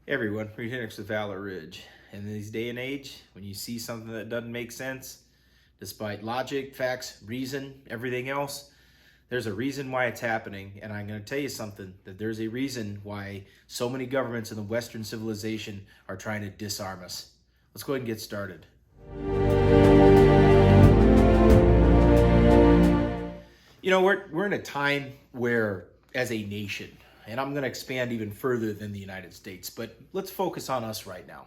Hey everyone, Reid Henrichs with Valor Ridge. In this day and age, when you see something that doesn't make sense, despite logic, facts, reason, everything else, there's a reason why it's happening. And I'm going to tell you something, that there's a reason why so many governments in the Western civilization are trying to disarm us. Let's go ahead and get started. You know, we're in a time where, as a nation, and I'm going to expand even further than the United States, but let's focus on us right now.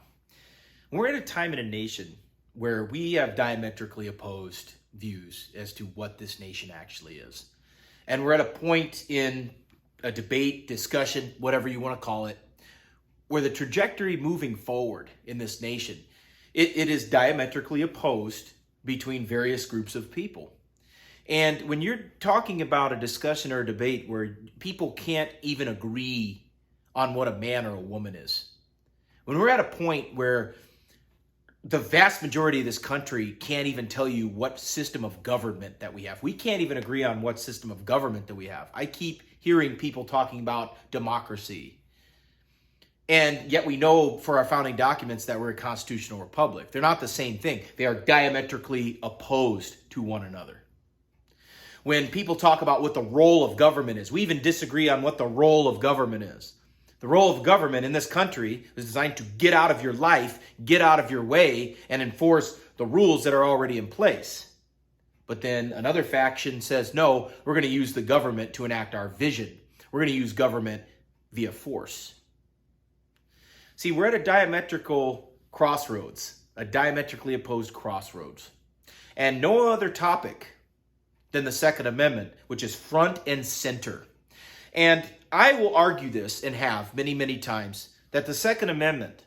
We're in a time in a nation where we have diametrically opposed views as to what this nation actually is. And we're at a point in a debate, discussion, whatever you want to call it, where the trajectory moving forward in this nation, it is diametrically opposed between various groups of people. And when you're talking about a discussion or a debate where people can't even agree on what a man or a woman is, when we're at a point where the vast majority of this country can't even tell you what system of government that we have. We can't even agree on what system of government that we have. I keep hearing people talking about democracy. And yet we know for our founding documents that we're a constitutional republic. They're not the same thing. They are diametrically opposed to one another. When people talk about what the role of government is, we even disagree on what the role of government is. The role of government in this country is designed to get out of your life, get out of your way, and enforce the rules that are already in place. But then another faction says, no, we're going to use the government to enact our vision. We're going to use government via force. See, we're at a diametrical crossroads, a diametrically opposed crossroads. And no other topic than the Second Amendment, which is front and center. And I will argue this, and have many, many times, that the Second Amendment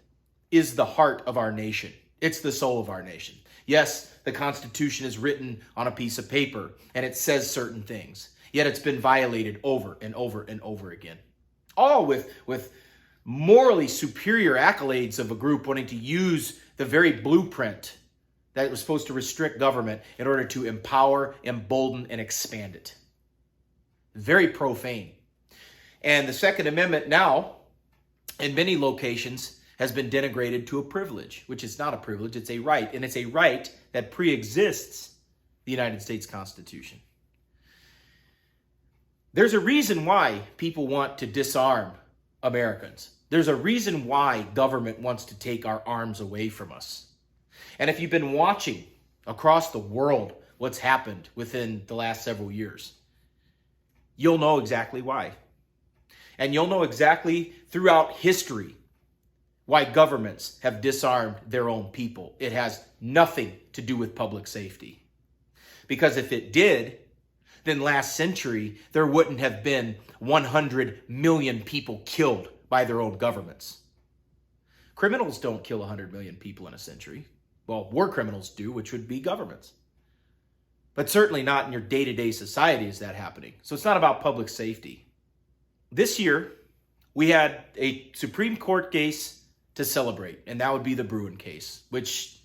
is the heart of our nation. It's the soul of our nation. Yes, the Constitution is written on a piece of paper, and it says certain things. Yet it's been violated over and over and over again. All with morally superior accolades of a group wanting to use the very blueprint that was supposed to restrict government in order to empower, embolden, and expand it. Very profane. And the Second Amendment now, in many locations, has been denigrated to a privilege, which is not a privilege, it's a right. And it's a right that pre-exists the United States Constitution. There's a reason why people want to disarm Americans. There's a reason why government wants to take our arms away from us. And if you've been watching across the world what's happened within the last several years, you'll know exactly why. And you'll know exactly throughout history why governments have disarmed their own people. It has nothing to do with public safety. Because if it did, then last century there wouldn't have been 100 million people killed by their own governments. Criminals don't kill 100 million people in a century. Well, war criminals do, which would be governments. But certainly not in your day-to-day society is that happening. So it's not about public safety. This year, we had a Supreme Court case to celebrate, and that would be the Bruen case, which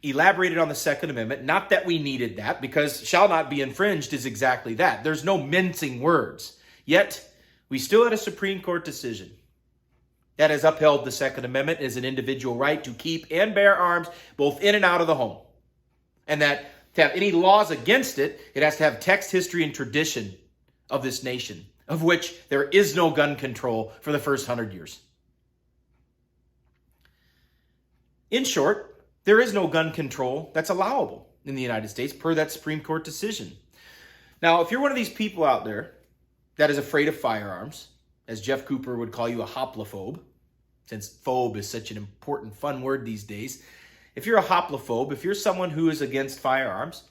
elaborated on the Second Amendment. Not that we needed that, because shall not be infringed is exactly that. There's no mincing words. Yet, we still had a Supreme Court decision that has upheld the Second Amendment as an individual right to keep and bear arms both in and out of the home. And that to have any laws against it, it has to have text, history, and tradition of this nation, of which there is no gun control for the first 100 years. In short, there is no gun control that's allowable in the United States per that Supreme Court decision. Now, if you're one of these people out there that is afraid of firearms, as Jeff Cooper would call you, a hoplophobe, since phobe is such an important, fun word these days. If you're a hoplophobe, if you're someone who is against firearms,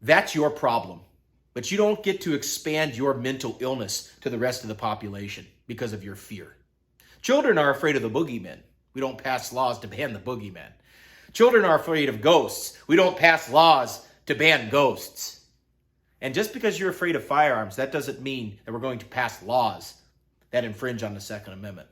that's your problem. But you don't get to expand your mental illness to the rest of the population because of your fear. Children are afraid of the boogeyman. We don't pass laws to ban the boogeyman. Children are afraid of ghosts. We don't pass laws to ban ghosts. And just because you're afraid of firearms, that doesn't mean that we're going to pass laws that infringe on the Second Amendment.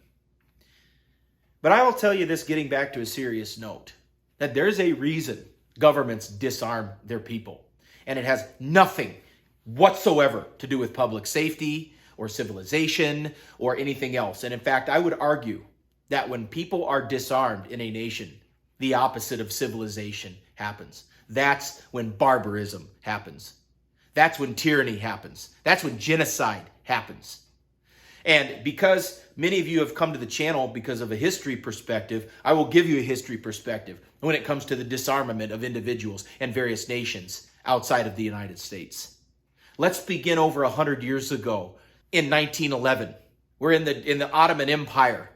But I will tell you this, getting back to a serious note, that there's a reason governments disarm their people. And it has nothing whatsoever to do with public safety or civilization or anything else. And in fact, I would argue that when people are disarmed in a nation, the opposite of civilization happens. That's when barbarism happens. That's when tyranny happens. That's when genocide happens. And because many of you have come to the channel because of a history perspective, I will give you a history perspective when it comes to the disarmament of individuals and various nations outside of the United States. Let's begin over 100 years ago in 1911. We're in the Ottoman Empire.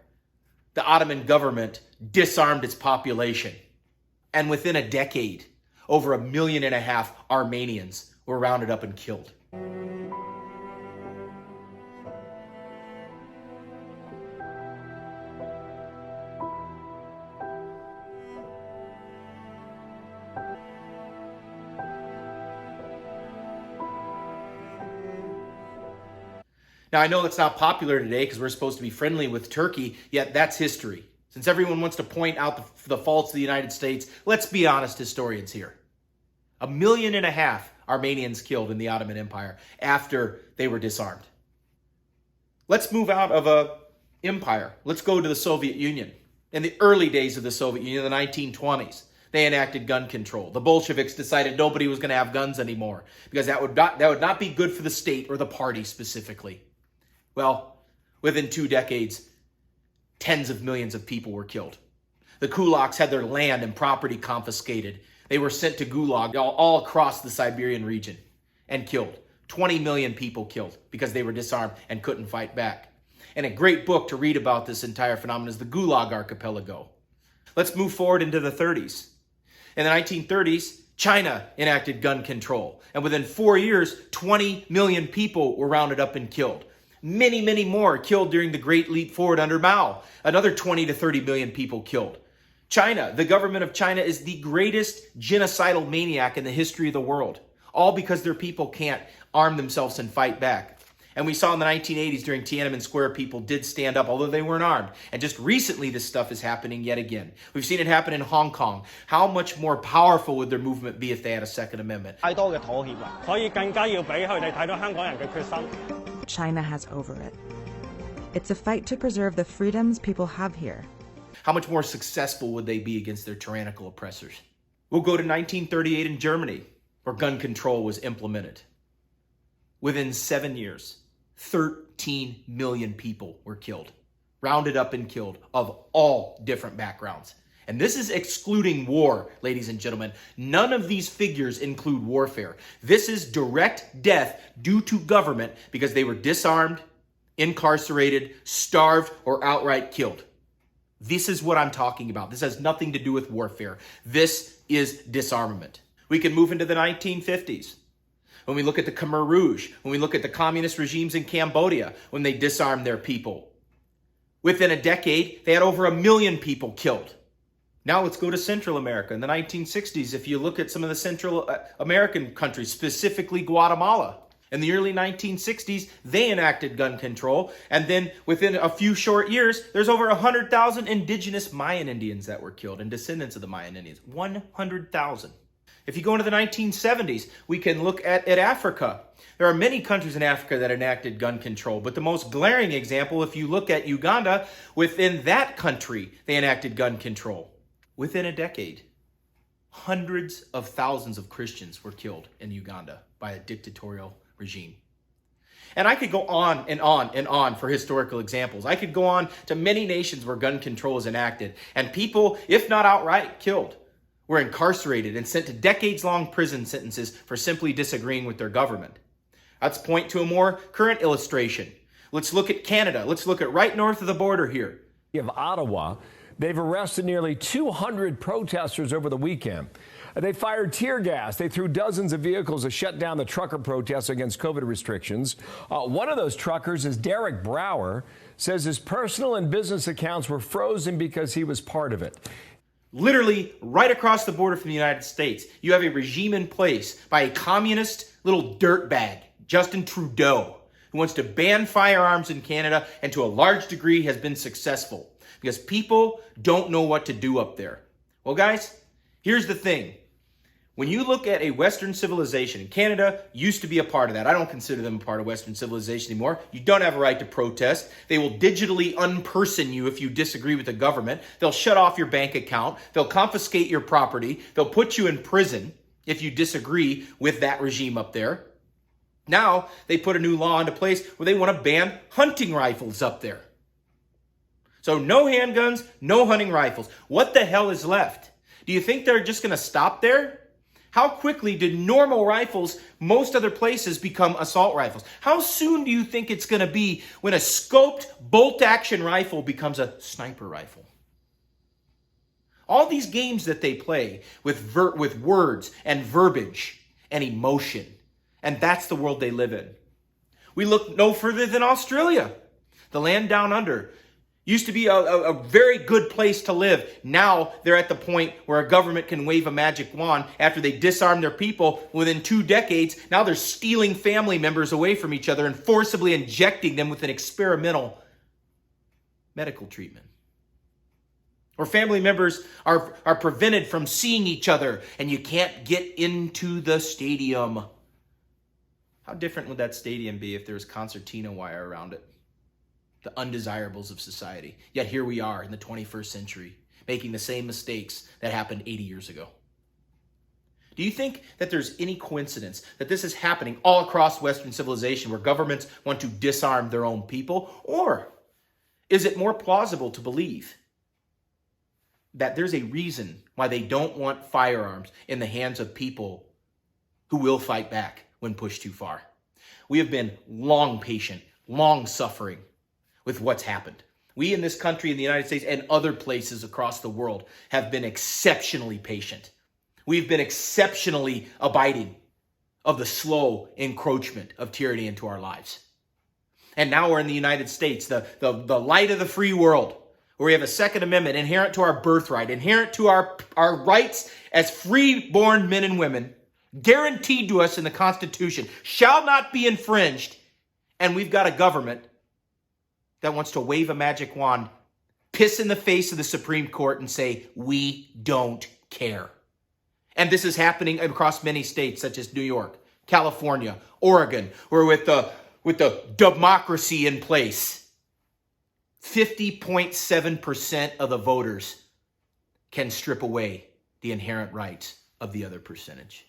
The Ottoman government disarmed its population. And within a decade, over 1.5 million Armenians were rounded up and killed. Now, I know it's not popular today because we're supposed to be friendly with Turkey, yet that's history. Since everyone wants to point out the faults of the United States, let's be honest historians here. 1.5 million Armenians killed in the Ottoman Empire after they were disarmed. Let's move out of an empire. Let's go to the Soviet Union. In the early days of the Soviet Union, the 1920s, they enacted gun control. The Bolsheviks decided nobody was going to have guns anymore because that would not be good for the state or the party specifically. Well, within 2 decades, tens of millions of people were killed. The kulaks had their land and property confiscated. They were sent to gulag all across the Siberian region and killed. 20 million people killed because they were disarmed and couldn't fight back. And a great book to read about this entire phenomenon is the Gulag Archipelago. Let's move forward into the 30s. In the 1930s, China enacted gun control. And within 4 years, 20 million people were rounded up and killed. Many, many more killed during the Great Leap Forward under Mao. Another 20 to 30 million people killed. China, the government of China is the greatest genocidal maniac in the history of the world. All because their people can't arm themselves and fight back. And we saw in the 1980s during Tiananmen Square, people did stand up, although they weren't armed. And just recently, this stuff is happening yet again. We've seen it happen in Hong Kong. How much more powerful would their movement be if they had a Second Amendment? China has over it. It's a fight to preserve the freedoms people have here. How much more successful would they be against their tyrannical oppressors? We'll go to 1938 in Germany, where gun control was implemented. Within 7 years, 13 million people were killed, rounded up and killed, of all different backgrounds. And this is excluding war, ladies and gentlemen. None of these figures include warfare. This is direct death due to government because they were disarmed, incarcerated, starved, or outright killed. This is what I'm talking about. This has nothing to do with warfare. This is disarmament. We can move into the 1950s. When we look at the Khmer Rouge, when we look at the communist regimes in Cambodia, when they disarmed their people. Within a decade, they had over 1 million people killed. Now let's go to Central America. In the 1960s, if you look at some of the Central American countries, specifically Guatemala, in the early 1960s, they enacted gun control. And then within a few short years, there's over 100,000 indigenous Mayan Indians that were killed and descendants of the Mayan Indians. 100,000. If you go into the 1970s, we can look at Africa. There are many countries in Africa that enacted gun control, but the most glaring example, if you look at Uganda, within that country, they enacted gun control. Within a decade, hundreds of thousands of Christians were killed in Uganda by a dictatorial regime. And I could go on and on and on for historical examples. I could go on to many nations where gun control is enacted, and people, if not outright killed, were incarcerated and sent to decades-long prison sentences for simply disagreeing with their government. Let's point to a more current illustration. Let's look at Canada. Let's look at right north of the border here. Of Ottawa, they've arrested nearly 200 protesters over the weekend. They fired tear gas. They threw dozens of vehicles to shut down the trucker protests against COVID restrictions. One of those truckers is Derek Brower, says his personal and business accounts were frozen because he was part of it. Literally right across the border from the United States, you have a regime in place by a communist little dirtbag, Justin Trudeau, who wants to ban firearms in Canada and to a large degree has been successful because people don't know what to do up there. Well, guys, here's the thing. When you look at a Western civilization, and Canada used to be a part of that. I don't consider them a part of Western civilization anymore. You don't have a right to protest. They will digitally unperson you if you disagree with the government. They'll shut off your bank account. They'll confiscate your property. They'll put you in prison if you disagree with that regime up there. Now, they put a new law into place where they want to ban hunting rifles up there. So no handguns, no hunting rifles. What the hell is left? Do you think they're just going to stop there? How quickly did normal rifles, most other places, become assault rifles? How soon do you think it's going to be when a scoped bolt-action rifle becomes a sniper rifle? All these games that they play with words and verbiage and emotion, and that's the world they live in. We look no further than Australia, the land down under. Used to be a very good place to live. Now they're at the point where a government can wave a magic wand after they disarm their people within 2 decades. Now they're stealing family members away from each other and forcibly injecting them with an experimental medical treatment. Or family members are prevented from seeing each other and you can't get into the stadium. How different would that stadium be if there was concertina wire around it? The undesirables of society. Yet here we are in the 21st century, making the same mistakes that happened 80 years ago. Do you think that there's any coincidence that this is happening all across Western civilization where governments want to disarm their own people? Or is it more plausible to believe that there's a reason why they don't want firearms in the hands of people who will fight back when pushed too far? We have been long patient, long suffering with what's happened. We in this country, in the United States, and other places across the world have been exceptionally patient. We've been exceptionally abiding of the slow encroachment of tyranny into our lives. And now we're in the United States, the light of the free world, where we have a Second Amendment inherent to our birthright, inherent to our rights as free-born men and women, guaranteed to us in the Constitution, shall not be infringed. And we've got a government that wants to wave a magic wand, piss in the face of the Supreme Court and say, we don't care. And this is happening across many states such as New York, California, Oregon, where with the democracy in place, 50.7% of the voters can strip away the inherent rights of the other percentage.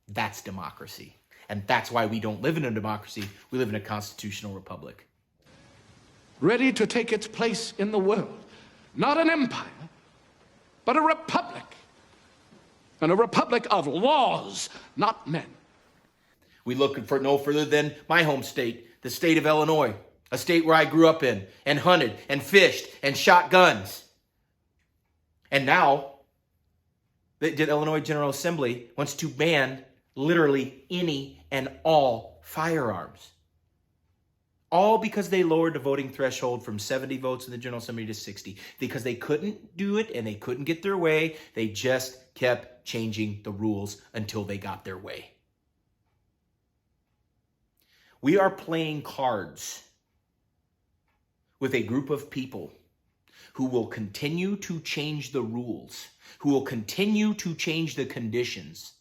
That's democracy. And that's why we don't live in a democracy. We live in a constitutional republic. Ready to take its place in the world. Not an empire, but a republic. And a republic of laws, not men. We look for no further than my home state, the state of Illinois, a state where I grew up in and hunted and fished and shot guns. And now the Illinois General Assembly wants to ban literally any and all firearms. All because they lowered the voting threshold from 70 votes in the General Assembly to 60. Because they couldn't do it and they couldn't get their way. They just kept changing the rules until they got their way. We are playing cards with a group of people who will continue to change the rules, who will continue to change the conditions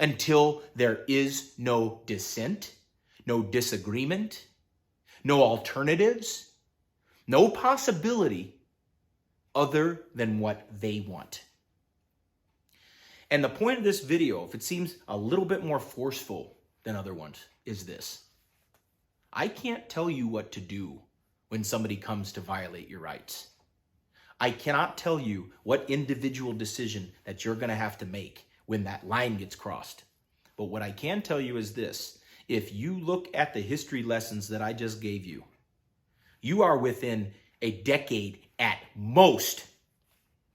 until there is no dissent, no disagreement, no alternatives, no possibility other than what they want. And the point of this video, if it seems a little bit more forceful than other ones, is this. I can't tell you what to do when somebody comes to violate your rights. I cannot tell you what individual decision that you're going to have to make when that line gets crossed. But what I can tell you is this. If you look at the history lessons that I just gave you, you are within a decade at most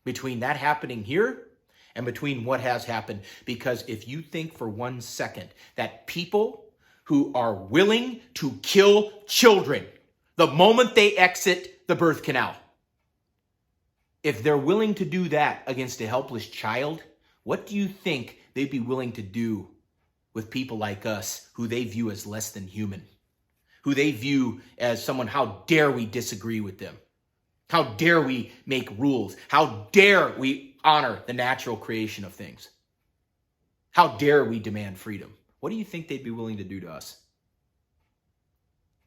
between that happening here and between what has happened. Because if you think for 1 second that people who are willing to kill children the moment they exit the birth canal, if they're willing to do that against a helpless child, what do you think they'd be willing to do with people like us who they view as less than human, who they view as someone, how dare we disagree with them? How dare we make rules? How dare we honor the natural creation of things? How dare we demand freedom? What do you think they'd be willing to do to us?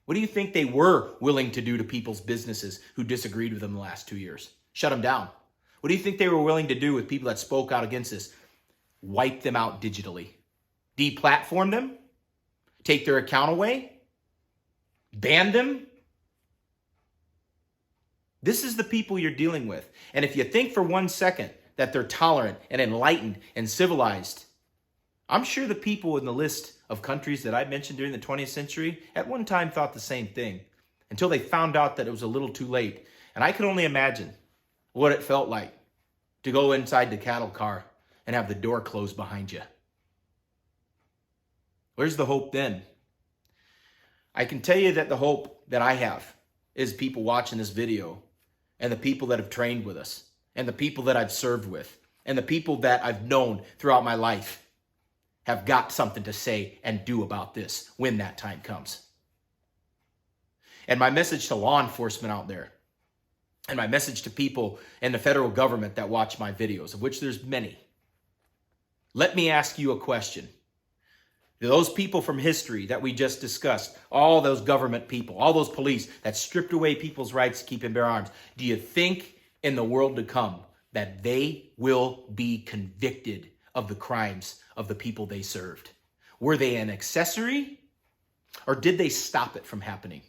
What do you think they were willing to do to people's businesses who disagreed with them the last 2 years? Shut them down. What do you think they were willing to do with people that spoke out against this? Wipe them out digitally. Deplatform them? Take their account away? Ban them? This is the people you're dealing with. And if you think for 1 second that they're tolerant and enlightened and civilized, I'm sure the people in the list of countries that I mentioned during the 20th century at one time thought the same thing until they found out that it was a little too late. And I can only imagine what it felt like to go inside the cattle car and have the door closed behind you. Where's the hope then? I can tell you that the hope that I have is people watching this video and the people that have trained with us and the people that I've served with and the people that I've known throughout my life have got something to say and do about this when that time comes. And my message to law enforcement out there, and my message to people in the federal government that watch my videos, of which there's many, let me ask you a question. Do those people from history that we just discussed, all those government people, all those police that stripped away people's rights to keep and bear arms, do you think in the world to come that they will be convicted of the crimes of the people they served? Were they an accessory, or did they stop it from happening?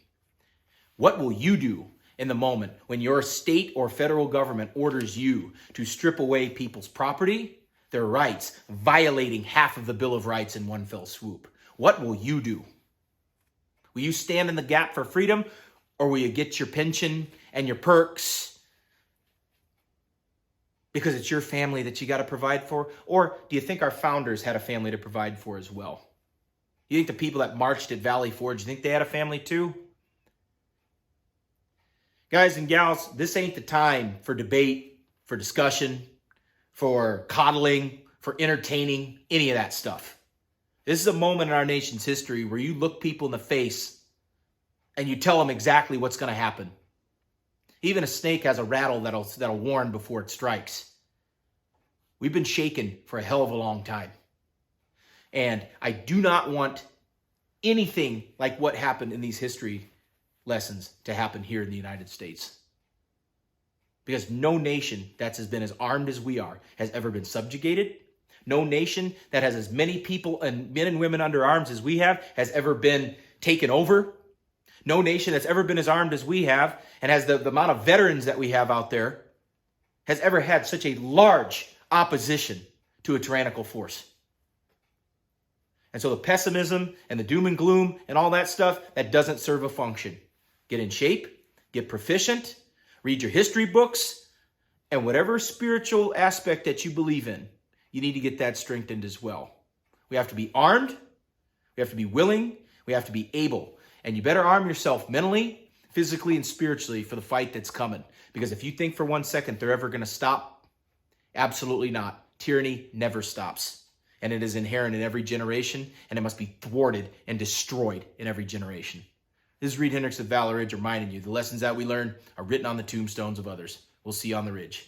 What will you do in the moment when your state or federal government orders you to strip away people's property, their rights, violating half of the Bill of Rights in one fell swoop? What will you do? Will you stand in the gap for freedom, or will you get your pension and your perks because it's your family that you got to provide for? Or do you think our founders had a family to provide for as well? You think the people that marched at Valley Forge, you think they had a family too? Guys and gals, this ain't the time for debate, for discussion, for coddling, for entertaining, any of that stuff. This is a moment in our nation's history where you look people in the face and you tell them exactly what's going to happen. Even a snake has a rattle that'll warn before it strikes. We've been shaken for a hell of a long time. And I do not want anything like what happened in these history lessons to happen here in the United States. Because no nation that has been as armed as we are has ever been subjugated. No nation that has as many people and men and women under arms as we have has ever been taken over. No nation that's ever been as armed as we have and has the amount of veterans that we have out there has ever had such a large opposition to a tyrannical force. And so the pessimism and the doom and gloom and all that stuff, that doesn't serve a function. Get in shape, get proficient, read your history books, and whatever spiritual aspect that you believe in, you need to get that strengthened as well. We have to be armed, we have to be willing, we have to be able. And you better arm yourself mentally, physically, and spiritually for the fight that's coming. Because if you think for 1 second they're ever going to stop, absolutely not. Tyranny never stops. And it is inherent in every generation, and it must be thwarted and destroyed in every generation. This is Reid Henrichs of Valor Ridge reminding you the lessons that we learn are written on the tombstones of others. We'll see you on the ridge.